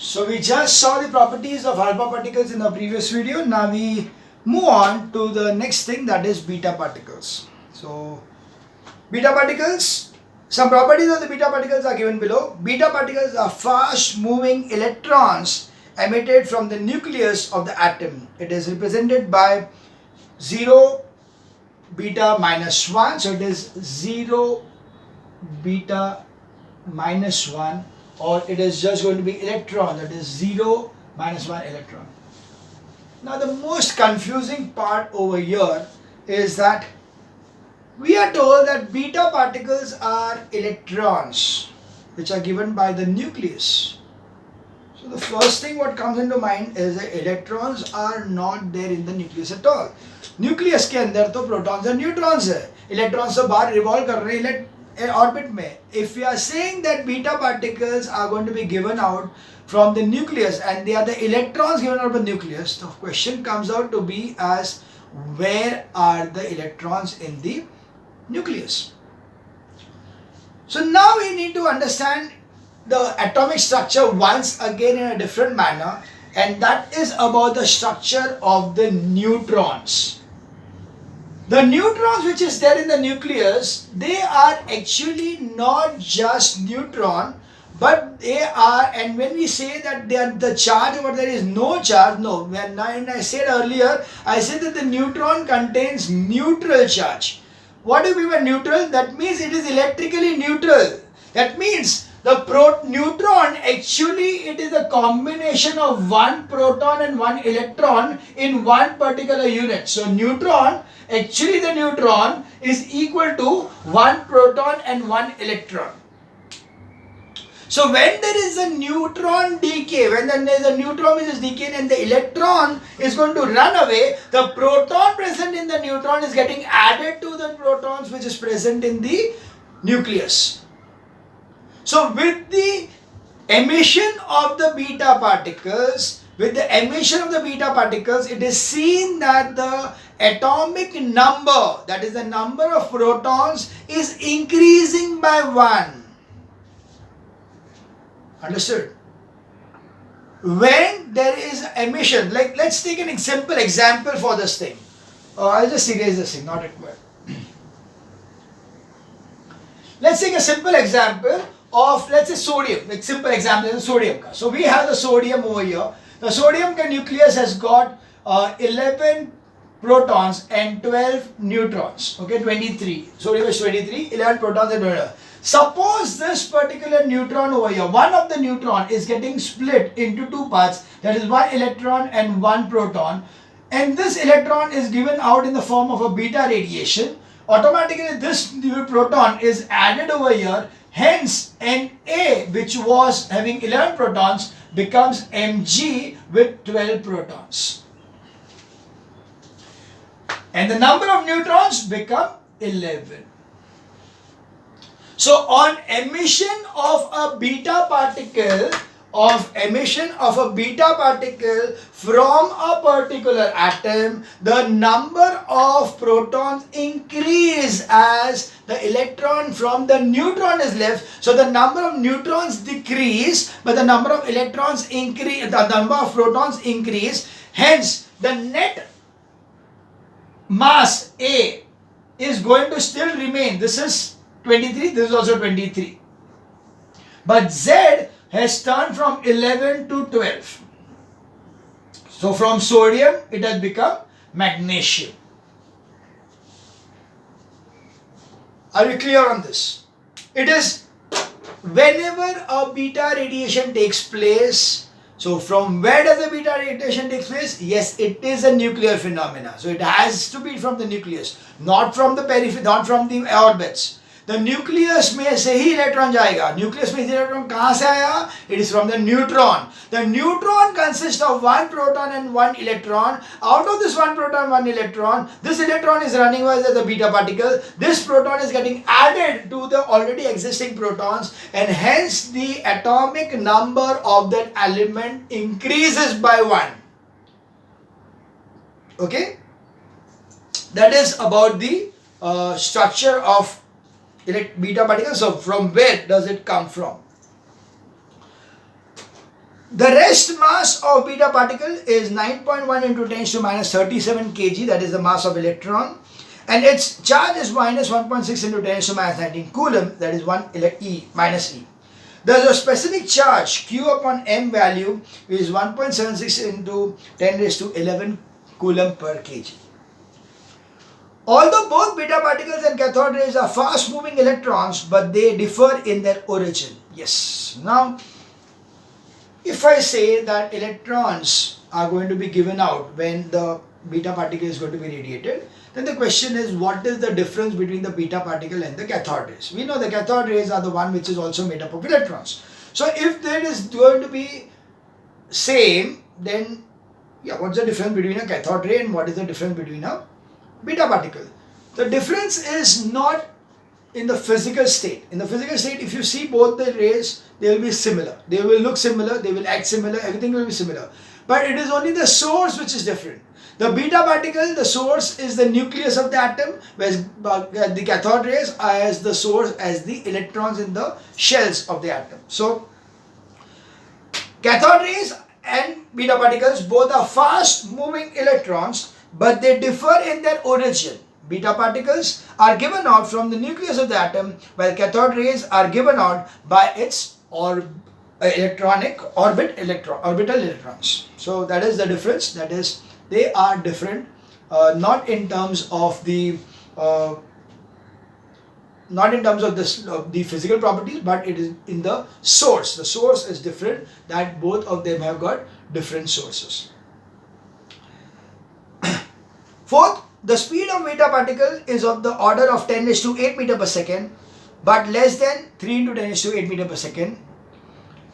So we just saw the properties of alpha particles in the previous video. Now we move on to the next thing, that is beta particles. So beta particles, some properties of the beta particles are given below. Beta particles are fast moving electrons emitted from the nucleus of the atom. It is represented by 0 beta minus 1. So it is 0 beta minus 1, or it is just going to be electron, that is 0 minus 1 electron. Now the most confusing part over here is that we are told that beta particles are electrons which are given by the nucleus. So the first thing what comes into mind is that electrons are not there in the nucleus at all. Nucleus के अंदर तो protons and neutrons है, electrons तो बाहर revolve कर रहे हैं orbit में. If we are saying that beta particles are going to be given out from the nucleus and they are the electrons given out of the nucleus, the question comes out to be as where are the electrons in the nucleus? So now we need to understand the atomic structure once again in a different manner, and that is about the structure of the neutrons. The neutrons which is there in the nucleus, they are actually not just neutron, but they are, and when we say that they are the charge over there is no charge, no, when I said earlier, I said that the neutron contains neutral charge. What do you mean by neutral? That means it is electrically neutral. That means the neutron actually it is a combination of one proton and one electron in one particular unit. So neutron, actually the neutron is equal to one proton and one electron. So when there is a neutron decay, when there is a neutron which is decaying and the electron is going to run away, the proton present in the neutron is getting added to the protons which is present in the nucleus. So with the emission of the beta particles, it is seen that the atomic number, that is the number of protons, is increasing by 1. Understood? When there is emission, like let's take an simple example for this thing. I'll just erase this thing, not required. Let's take a simple example of, let's say, sodium. Like simple example is sodium. So we have the sodium over here. The sodium nucleus has got 11 protons and 12 neutrons. Okay, 23. Sodium is 23, 11 protons and 12. Suppose this particular neutron over here, one of the neutron is getting split into two parts, that is one electron and one proton, and this electron is given out in the form of a beta radiation. Automatically this proton is added over here, hence Na, which was having 11 protons, becomes Mg with 12 protons. And the number of neutrons become 11. So on emission of a beta particle, from a particular atom, the number of protons increase as the electron from the neutron is left. So the number of neutrons decrease, but the number of electrons increase, the number of protons increase. Hence, the net mass A is going to still remain. This is 23, this is also 23. But Z has turned from 11 to 12. So from sodium, it has become magnesium. Are we clear on this? It is whenever a beta radiation takes place. So from where does the beta radiation take place? Yes, it is a nuclear phenomena. So it has to be from the nucleus, not from the periphery, not from the orbits. The nucleus में से ही electron जाएगा. Nucleus में electron कहाँ से आया? It is from the neutron. The neutron consists of one proton and one electron. Out of this one proton, one electron, this electron is running as a beta particle. This proton is getting added to the already existing protons, and hence the atomic number of that element increases by 1. Okay? That is about the structure of beta particles. So from where does it come from? The rest mass of beta particle is 9.1 into 10 to minus 37 kg, that is the mass of electron, and its charge is minus 1.6 into 10 to minus 19 coulomb, that is 1 E minus E. Thus, a specific charge Q upon M value is 1.76 into 10 raised to 11 coulomb per kg. Although both beta particles and cathode rays are fast moving electrons, but they differ in their origin. Yes. Now, if I say that electrons are going to be given out when the beta particle is going to be radiated, then the question is, what is the difference between the beta particle and the cathode rays? We know the cathode rays are the one which is also made up of electrons. So if there is going to be same, then yeah, what's the difference between a cathode ray and what is the difference between a beta particle? The difference is not in the physical state. In the physical state, if you see both the rays, they will be similar. They will look similar, they will act similar, everything will be similar. But it is only the source which is different. The beta particle, the source is the nucleus of the atom, whereas the cathode rays are as the source as the electrons in the shells of the atom. So, cathode rays and beta particles both are fast moving electrons, but they differ in their origin. Beta particles are given out from the nucleus of the atom, while cathode rays are given out by its orbital electrons. So that is the difference. That is, they are different, not in terms of the the physical properties, but it is in the source. The source is different, that both of them have got different sources. Fourth, the speed of beta particle is of the order of 10 raised to 8 meter per second, but less than 3 into 10 raised to 8 meter per second.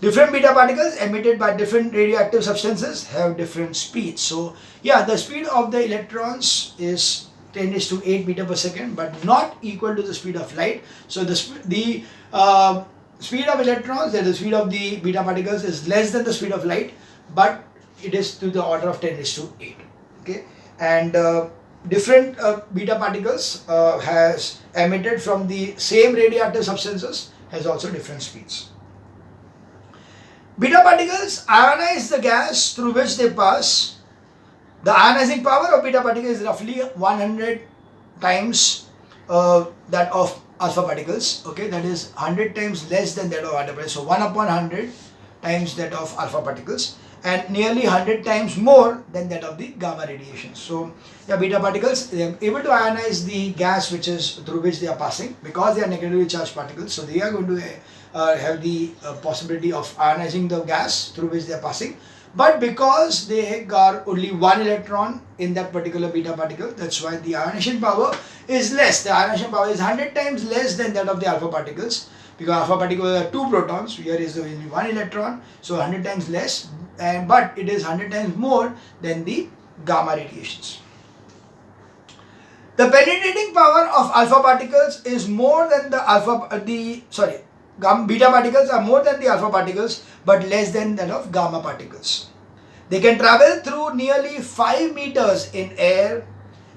Different beta particles emitted by different radioactive substances have different speeds. So yeah, the speed of the electrons is 10 raised to 8 meter per second, but not equal to the speed of light. So the speed of electrons, that the speed of the beta particles is less than the speed of light, but it is to the order of 10 raised to 8. Okay, and different beta particles has emitted from the same radioactive substances has also different speeds. Beta particles ionize the gas through which they pass. The ionizing power of beta particles is roughly 100 times that of alpha particles. Okay, that is 100 times less than that of alpha particles. So 1 upon 100 times that of alpha particles, and nearly 100 times more than that of the gamma radiation. So yeah, beta particles, they are able to ionize the gas which is through which they are passing, because they are negatively charged particles. So they are going to have the possibility of ionizing the gas through which they are passing. But because they got only one electron in that particular beta particle, that's why the ionization power is less. The ionization power is 100 times less than that of the alpha particles, because alpha particles are 2 protons, here is only 1 electron, so 100 times less, but it is 100 times more than the gamma radiations. The penetrating power of alpha particles is more than beta particles are more than the alpha particles, but less than that of gamma particles. They can travel through nearly 5 meters in air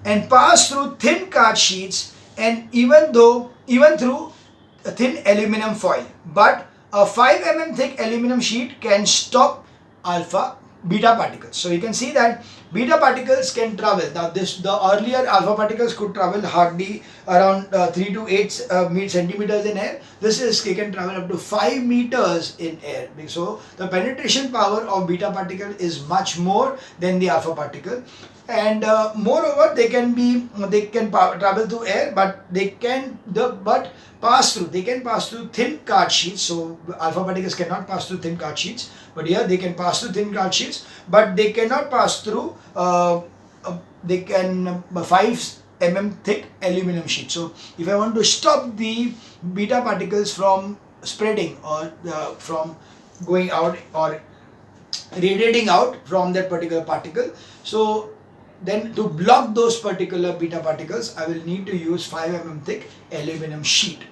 and pass through thin card sheets, and even through a thin aluminum foil. But a 5 mm thick aluminum sheet can stop beta particles. So you can see that beta particles can travel. Now the earlier alpha particles could travel hardly around 3 to 8 centimeters in air. They can travel up to 5 meters in air. So the penetration power of beta particle is much more than the alpha particle, and moreover they can travel through air, but they can pass through thin card sheets. So alpha particles cannot pass through thin card sheets, but here they can pass through thin card sheets, but they cannot pass through 5 mm thick aluminum sheet. So if I want to stop the beta particles from spreading or from going out or radiating out from that particular particle, so then to block those particular beta particles, I will need to use 5 mm thick aluminum sheet.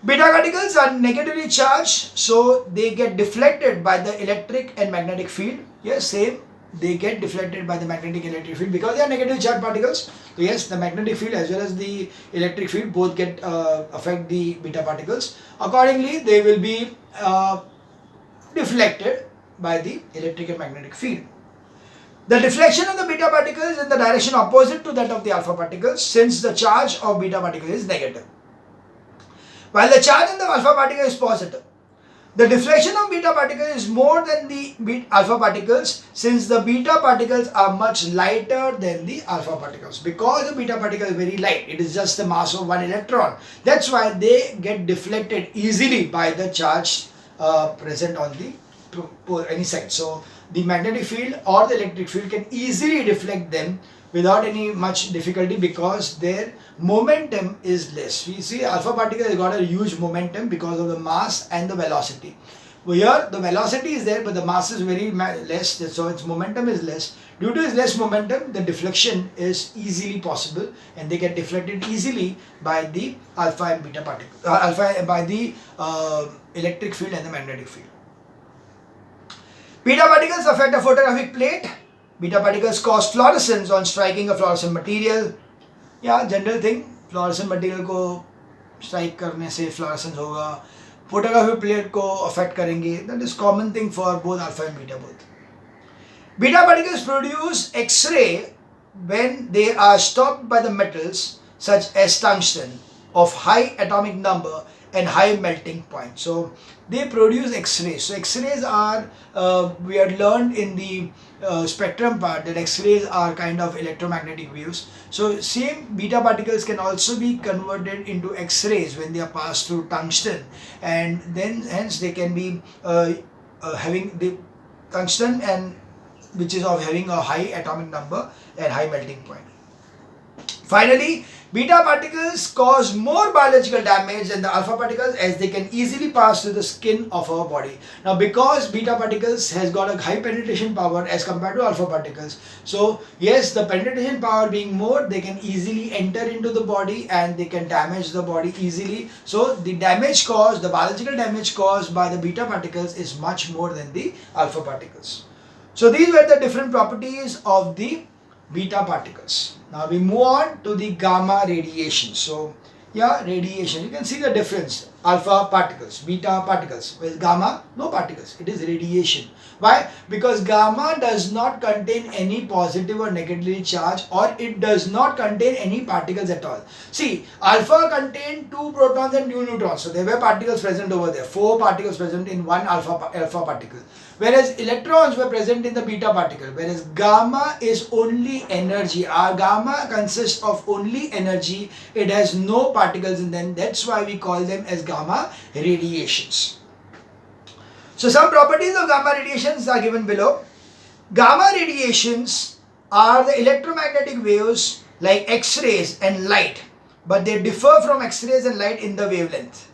Beta particles are negatively charged, so they get deflected by the electric and magnetic field. Yes, same. They get deflected by the magnetic and electric field because they are negatively charged particles. So yes, the magnetic field as well as the electric field both get affect the beta particles. Accordingly, they will be deflected by the electric and magnetic field. The deflection of the beta particle is in the direction opposite to that of the alpha particles, since the charge of beta particle is negative, while the charge in the alpha particle is positive. The deflection of beta particle is more than the alpha particles, since the beta particles are much lighter than the alpha particles. Because the beta particle is very light, it is just the mass of one electron. That's why they get deflected easily by the charge present on the any side. So the magnetic field or the electric field can easily deflect them without any much difficulty, because their momentum is less. We see alpha particle has got a huge momentum because of the mass and the velocity. Here the velocity is there, but the mass is very less, so its momentum is less. Due to its less momentum, the deflection is easily possible, and they get deflected easily by the alpha and beta particle, by the electric field and the magnetic field. Beta particles affect a photographic plate. Beta particles cause fluorescence on striking a fluorescent material. Yeah, general thing. Fluorescent material को strike करने से fluorescence होगा. Photographic plate को affect करेंगे. That is common thing for both alpha and beta both. Beta particles produce X-ray when they are stopped by the metals such as tungsten of high atomic number and high melting point. So they produce X-rays. So X-rays are, we had learned in the spectrum part that X-rays are kind of electromagnetic waves. So same beta particles can also be converted into X-rays when they are passed through tungsten, and then hence they can be having the tungsten, and which is of having a high atomic number and high melting point. Finally, beta particles cause more biological damage than the alpha particles, as they can easily pass through the skin of our body. Now, because beta particles has got a high penetration power as compared to alpha particles, so yes, the penetration power being more, they can easily enter into the body and they can damage the body easily. So the damage caused, the biological damage caused by the beta particles is much more than the alpha particles. So these were the different properties of the beta particles. Now we move on to the gamma radiation. So yeah, radiation, you can see the difference. Alpha particles, beta particles. Well, gamma, no particles, it is radiation. Why? Because gamma does not contain any positive or negatively charged, or it does not contain any particles at all. See, alpha contained 2 protons and 2 neutrons. So there were particles present over there, 4 particles present in one alpha particle. Whereas electrons were present in the beta particle, whereas gamma is only energy. Our gamma consists of only energy. It has no particles in them. That's why we call them as gamma radiations. So some properties of gamma radiations are given below. Gamma radiations are the electromagnetic waves like X-rays and light, but they differ from X-rays and light in the wavelength.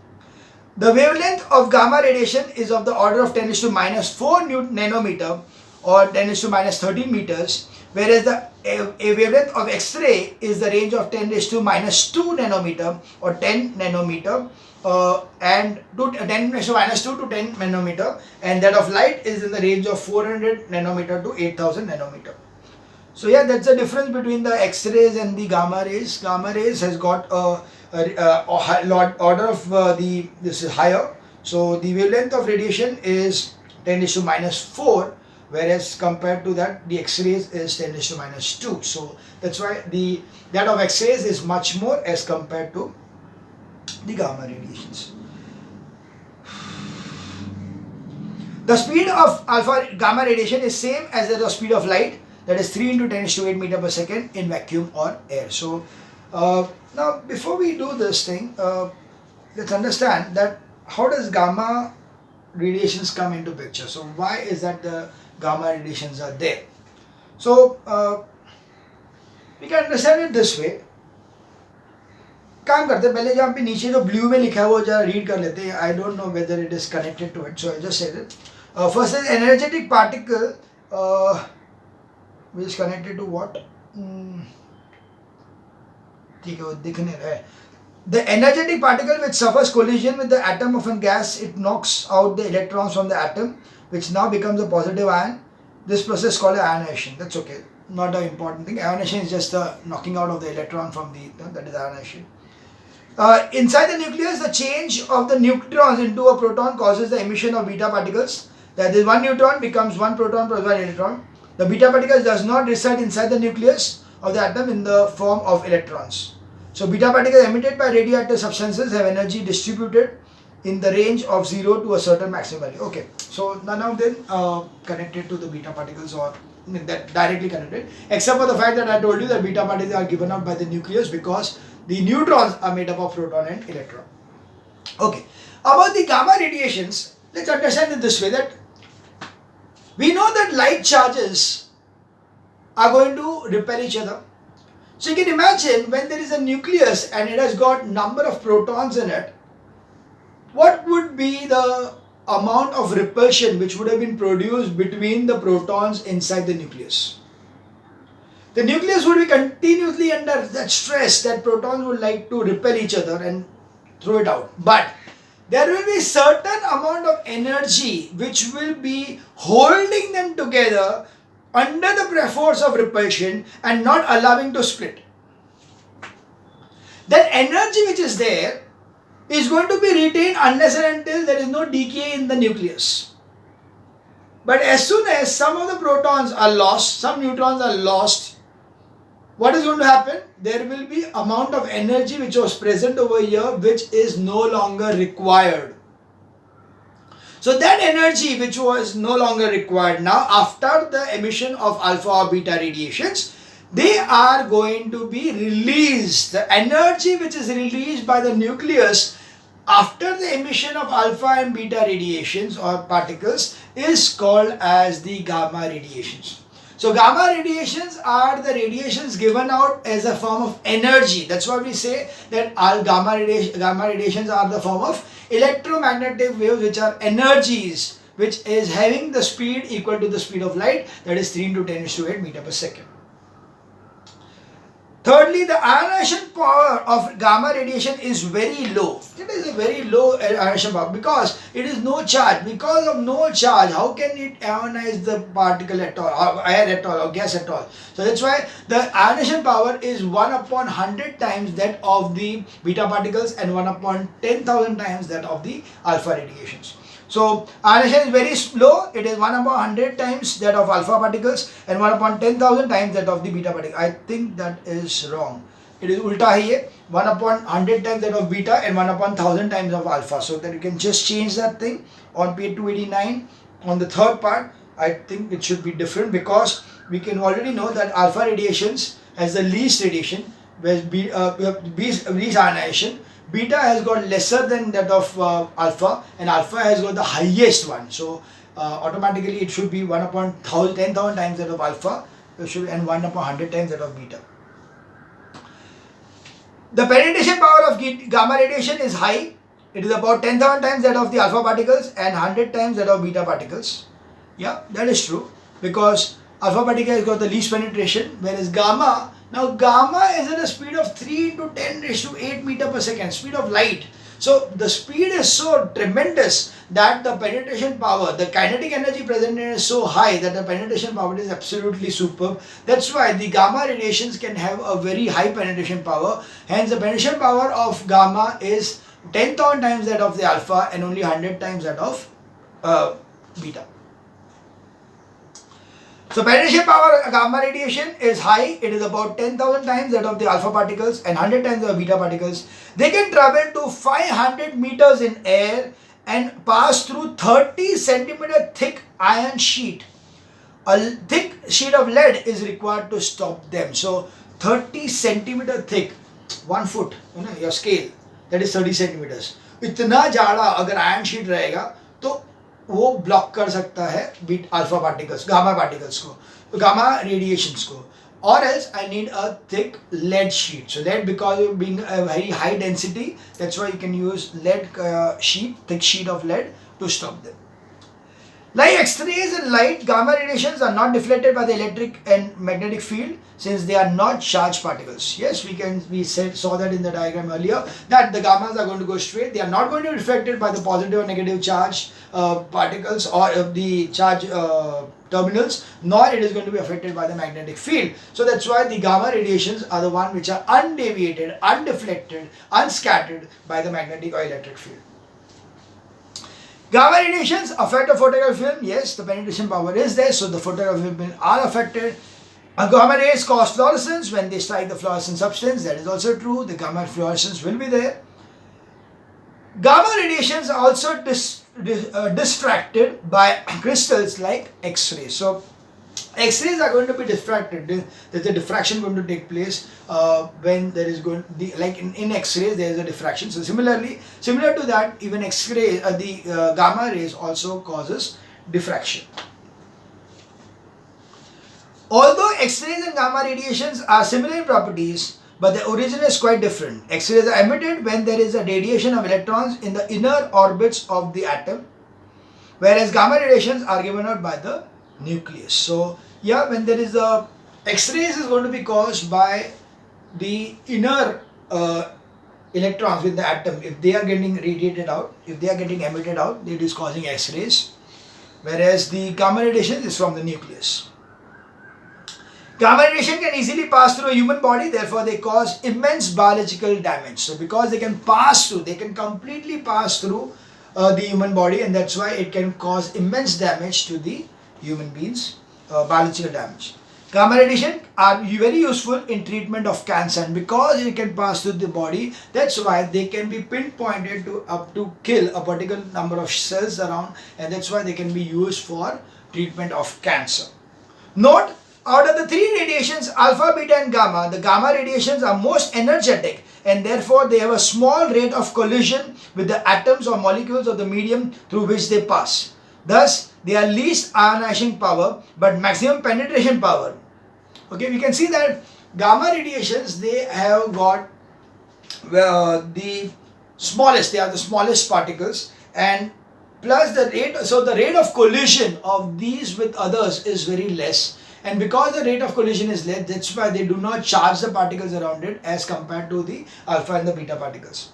The wavelength of gamma radiation is of the order of 10 to the minus 4 nanometer or 10 to the minus 13 meters, whereas the a wavelength of X-ray is the range of 10 to the minus 2 nanometer or 10 nanometer and 10 to the minus 2 to 10 nanometer, and that of light is in the range of 400 nanometer to 8000 nanometer. So yeah, that's the difference between the X-rays and the gamma rays. Gamma rays has got a order of this is higher. So the wavelength of radiation is 10 to the minus 4, whereas compared to that the X-rays is 10 to the minus 2. So that's why that of X-rays is much more as compared to the gamma radiations. The speed of alpha gamma radiation is same as the speed of light, that is 3 into 10 to the 8 meter per second in vacuum or air. So now before we do this thing, let's understand that how does gamma radiations come into picture. So why is that the gamma radiations are there? So we can understand it this way. काम करते हैं, पहले जहाँ पे नीचे जो blue में लिखा है वो जरा रीड कर लेते हैं. I don't know whether it is connected to it, so I just said it. First is energetic particle, which is connected to what? ठीक है, वो दिखने रहा है. The energetic particle which suffers collision with the atom of a gas, it knocks out the electrons from the atom, which now becomes a positive ion. This process is called ionization. That's okay, not an important thing. Ionization is just the knocking out of the electron from that is ionization. Inside the nucleus, the change of the neutrons into a proton causes the emission of beta particles. that is one neutron becomes one proton plus one electron. The beta particle does not reside inside the nucleus of the atom in the form of electrons. So beta particles emitted by radioactive substances have energy distributed in the range of 0 to a certain maximum value. Okay, so none of them connected to the beta particles or that directly connected, except for the fact that I told you that beta particles are given out by the nucleus because the neutrons are made up of proton and electron. Okay, about the gamma radiations, let's understand it this way, that we know that light charges are going to repel each other. So you can imagine when there is a nucleus and it has got number of protons in it, what would be the amount of repulsion which would have been produced between the protons inside the nucleus? The nucleus would be continuously under that stress that protons would like to repel each other and throw it out. But there will be certain amount of energy which will be holding them together under the force of repulsion and not allowing to split. That energy which is there is going to be retained unless and until there is no decay in the nucleus. But as soon as some of the protons are lost, some neutrons are lost, what is going to happen? There will be amount of energy which was present over here which is no longer required. So that energy which was no longer required now, after the emission of alpha or beta radiations, they are going to be released. The energy which is released by the nucleus after the emission of alpha and beta radiations or particles is called as the gamma radiations. So gamma radiations are the radiations given out as a form of energy. That's why we say that all gamma radiations are the form of electromagnetic waves which are energies which is having the speed equal to the speed of light, that is 3 into 10 raised to 8 meter per second. Thirdly, the ionization power of gamma radiation is very low. It is a very low ionization power because it is no charge. Because of no charge, how can it ionize the particle at all, or air at all, or gas at all? So that's why the ionization power is 1 upon 100 times that of the beta particles and 1 upon 10,000 times that of the alpha radiations. So ionization is very slow. It is 1 upon 100 times that of alpha particles and 1 upon 10,000 times that of the beta particles. I think that is wrong. It is ulta hai, 1 upon 100 times that of beta and 1 upon 1000 times of alpha. So that you can just change that thing on page 289. On the third part, I think it should be different because we can already know that alpha radiations has the least radiation, whereas least ionization. Beta has got lesser than that of alpha and alpha has got the highest one. So automatically it should be 1 upon 10,000 times that of alpha and 1 upon 100 times that of beta. The penetration power of gamma radiation is high. It is about 10,000 times that of the alpha particles and 100 times that of beta particles. Yeah, that is true because alpha particle has got the least penetration, whereas gamma, now gamma is at a speed of 3 into 10 raised to 8 meter per second, speed of light. So the speed is so tremendous that the penetration power, the kinetic energy present in it is so high that the penetration power is absolutely superb. That's why the gamma radiations can have a very high penetration power. Hence the penetration power of gamma is 10,000 times that of the alpha and only 100 times that of beta. So penetration power of gamma radiation is high. It is about 10,000 times that of the alpha particles and 100 times the beta particles. They can travel to 500 meters in air and pass through 30 centimeter thick iron sheet. A thick sheet of lead is required to stop them. So 30 centimeter thick, 1 foot, your scale, that is 30 centimeters. इतना जाड़ा अगर iron sheet रहेगा तो वो block कर सकता है beta alpha particles, gamma particles को, गामा रेडिएशंस को. Or else I need a thick lead sheet. So lead, because of being a very high density, that's why you can use lead sheet, thick sheet of lead to stop them. Like X-rays and light, gamma radiations are not deflected by the electric and magnetic field since they are not charged particles. Yes, we saw that in the diagram earlier that the gammas are going to go straight. They are not going to be reflected by the positive or negative charge particles or the charge terminals, nor it is going to be affected by the magnetic field. So that's why the gamma radiations are the one which are undeviated, undeflected, unscattered by the magnetic or electric field. Gamma radiations affect the photographic film. Yes, the penetration power is there, so the photographic film are affected. Gamma rays cause fluorescence when they strike the fluorescent substance. That is also true. The gamma fluorescence will be there. Gamma radiations are also distracted by crystals like X-rays. So X-rays are going to be diffracted. There's a diffraction going to take place when there is going like in X-rays there is a diffraction. So similar to that, even X-ray, the gamma rays also causes diffraction. Although X-rays and gamma radiations are similar in properties, but the origin is quite different. X-rays are emitted when there is a radiation of electrons in the inner orbits of the atom, whereas gamma radiations are given out by the nucleus. So yeah, when there is a X-rays is going to be caused by the inner electrons with the atom. If they are getting radiated out, if they are getting emitted out, it is causing X-rays, whereas the gamma radiation is from the nucleus. Gamma radiation can easily pass through a human body, therefore they cause immense biological damage. So because they can pass through, they can completely pass through the human body, and that's why it can cause immense damage to the human beings, biological damage. Gamma radiation are very useful in treatment of cancer, and because it can pass through the body, that's why they can be pinpointed to up to kill a particular number of cells around, and that's why they can be used for treatment of cancer. Note, out of the three radiations, alpha, beta and gamma, the gamma radiations are most energetic, and therefore they have a small rate of collision with the atoms or molecules of the medium through which they pass. Thus, they are least ionizing power but maximum penetration power. Okay, we can see that gamma radiations, they have got the smallest, they are the smallest particles, and plus the rate, so the rate of collision of these with others is very less. And because the rate of collision is less, that's why they do not charge the particles around it as compared to the alpha and the beta particles.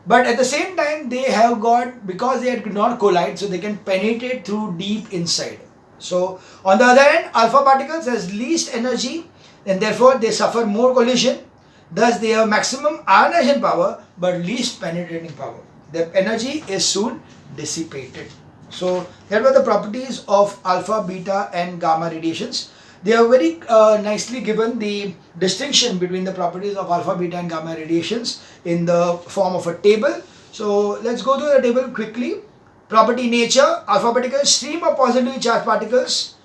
But at the same time, they have got, because they do not collide, so they can penetrate through deep inside. So on the other hand, alpha particles has least energy, and therefore they suffer more collision. Thus they have maximum ionization power but least penetrating power. Their energy is soon dissipated. So that were the properties of alpha, beta and gamma radiations. They are very nicely given the distinction between the properties of alpha, beta and gamma radiations in the form of a table. So let's go to the table quickly. Property nature: alpha particles, stream of positively charged particles,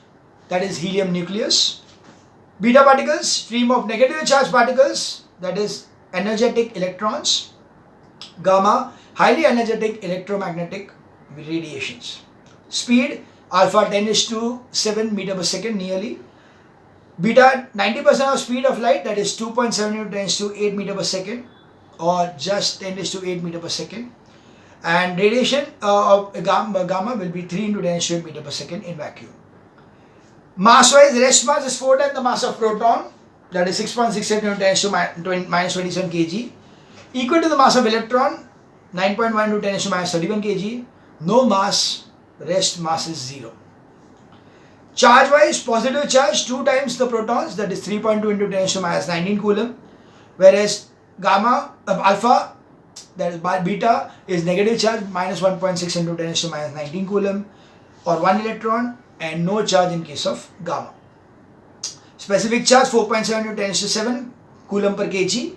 that is helium nucleus. Beta particles, stream of negatively charged particles, that is energetic electrons. Gamma, highly energetic electromagnetic radiations. Speed: alpha 10⁷ meter per second nearly. Beta 90% of speed of light, that is 2.7 into 10⁸ meter per second, or just 10⁸ meter per second. And radiation of gamma will be 3 into 10⁸ meter per second in vacuum. Mass wise, rest mass is 4 times the mass of proton, that is 6.67 into 10⁻27 kg, equal to the mass of electron, 9.1 into 10⁻31 kg. No mass, rest mass is 0. Charge wise, positive charge 2 times the protons, that is 3.2 into 10⁻19 coulomb, whereas gamma alpha, that is beta, is negative charge minus 1.6 into 10⁻19 coulomb, or 1 electron, and no charge in case of gamma. Specific charge 4.7 into 10⁷ coulomb per kg.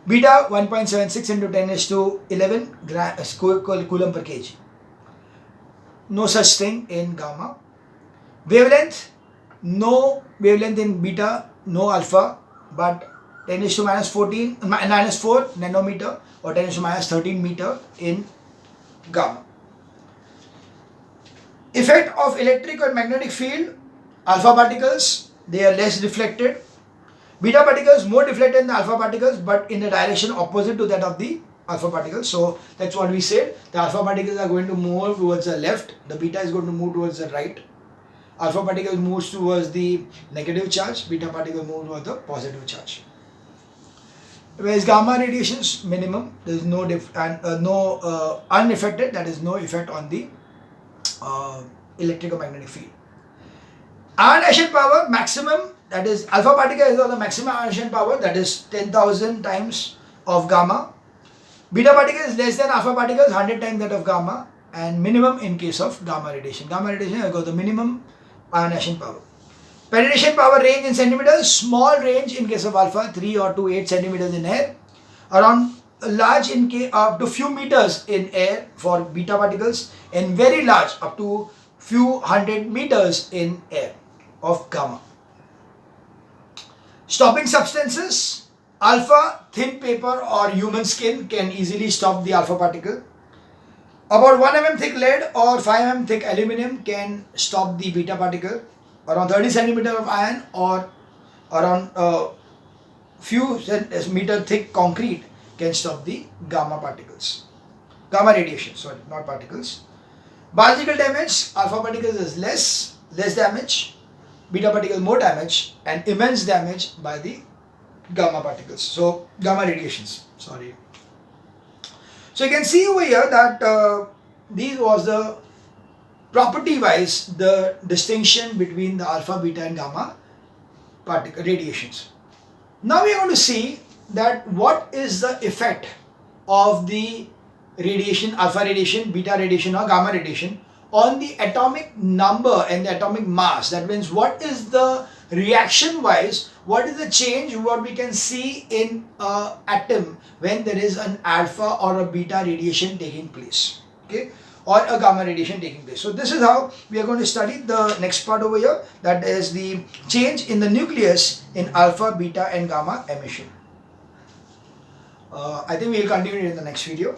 Beta 1.76 into 10⁻11 coulomb per kg. No such thing in gamma. Wavelength, no wavelength in beta, no alpha, but 10⁻14 minus 4 nanometer or 10⁻13 meter in gamma. Effect of electric or magnetic field: alpha particles, they are less reflected. Beta particles more deflected than the alpha particles, but in the direction opposite to that of the alpha particles. So that's what we said. The alpha particles are going to move towards the left, the beta is going to move towards the right. Alpha particle moves towards the negative charge, beta particle moves towards the positive charge. Whereas gamma radiations minimum, there is no unaffected, that is no effect on the electromagnetic field. Ionization power maximum, that is alpha particle is the maximum ionization power, that is 10,000 times of gamma. Beta particle is less than alpha particles, 100 times that of gamma. and minimum in case of gamma radiation. Gamma radiation, I got the minimum ionization power. Penetration power range in centimeters, small range in case of alpha, 3 or to 8 centimeters in air, around large in case up to few meters in air for beta particles, and very large up to few hundred meters in air of gamma. Stopping substances, alpha, thin paper or human skin can easily stop the alpha particle. About 1 mm thick lead or 5 mm thick aluminum can stop the beta particle. Around 30 centimeter of iron or around few meter thick concrete can stop the gamma particles. Gamma radiation, sorry, not particles. Biological damage, alpha particles is less damage, beta particle more damage, and immense damage by the gamma particles. So gamma radiations, sorry. So you can see over here that these was the property wise the distinction between the alpha, beta and gamma particle radiations. Now we are going to see that what is the effect of the radiation, alpha radiation, beta radiation or gamma radiation on the atomic number and the atomic mass. That means what is the reaction wise, what is the change what we can see in an atom when there is an alpha or a beta radiation taking place, okay, or a gamma radiation taking place. So this is how we are going to study the next part over here, that is the change in the nucleus in alpha, beta and gamma emission. I think we will continue in the next video.